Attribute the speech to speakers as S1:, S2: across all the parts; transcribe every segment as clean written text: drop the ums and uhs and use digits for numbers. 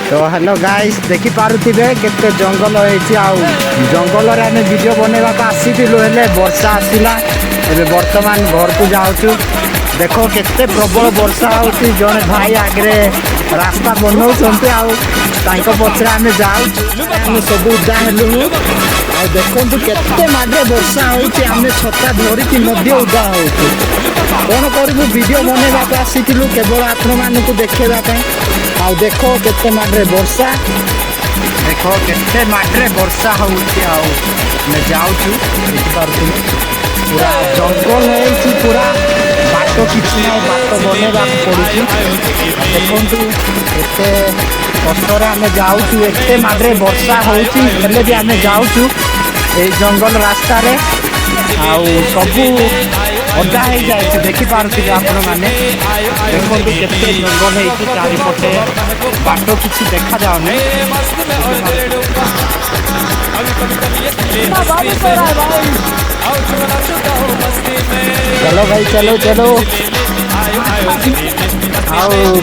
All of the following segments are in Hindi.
S1: तो हेलो गाइस देखि पारुथिबे केते जंगल होइछि आउ जंगल रे हमें वीडियो बनेबा का आसीथिलु हेले वर्षा आसिला एबे वर्तमान घर को जाउछु देखो केते प्रबल वर्षा होछि जने भाई आगरे रास्ता बनौछन्ते आउ तांको पछरा हमें जाउछु हम सब उदा हेलु आ देखंतु केते मागे वर्षा होछि हमें छता धरि कि मध्य उदा होछि कोन करबु वीडियो बनेबा का आसीथिलु केवल आपण मानकु देखेबा पय आ देखो केते मागे वर्षा देखो केते मागे वर्षा होछि आ मैं जाउछु देखि पारछु पूरा जंगल है पूरा बाटो किछि नै बाटो बनेबा पड़ुछि देखंतु एते कष्टरे हमें जाउछु एते मागे वर्षा होछि हेले भी हमें जाउछु ए जंगल रास्ता रे आ सबु अदा हो जाए देखि पारे आपण मैंने देखो केते जंगल है चारिपटे बाटो किसी देखा जाऊनी चलो भाई चलो चलो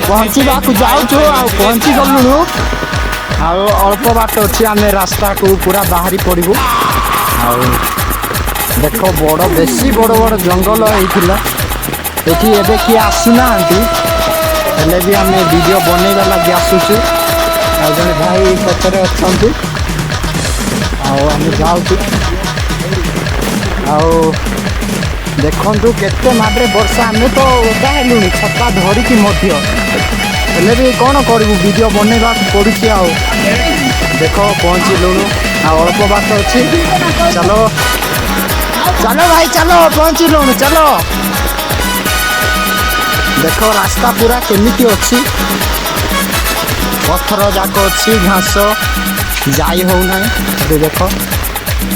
S1: पहुँचवा जाऊँ पहुँची गलुनु अल्प बाट अच्छी आम रास्ता को पूरा बाहरी पड़ू देखो बड़ बेसी बड़ बड़ जंगल होता ये एबे किए आसुना हेले भी आम वीडियो बनैबा लगे आसुचु जन भाई पचरे अच्छा आम जाऊँ देखु केते मात्रे वर्षा आम तो ओदा हेलुनी छता धरिकी हेले भी कौन करूँ वीडियो बनैबा पड़ुची आ देख पहुँचलुणु अल्प बाट अच्छी चलो चलो भाई चलो पहुँचलुणु चलो देखो रास्ता पूरा केमिति अच्छी पत्थर जाक अच्छी घास जाई होना देखो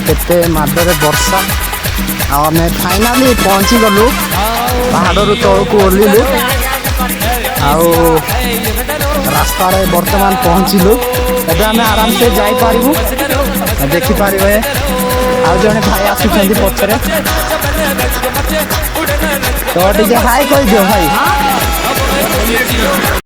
S1: केते मादरे वर्षा आम फाइनाली पहुँची गलु पहाड़ तल को ओह्लू रास्ता रे वर्तमान पहुँचलु एबे आम आराम से जापारू देखिपर आ जड़े भाई आसुच्च पचरे तो टे हाय कह दियो भाई।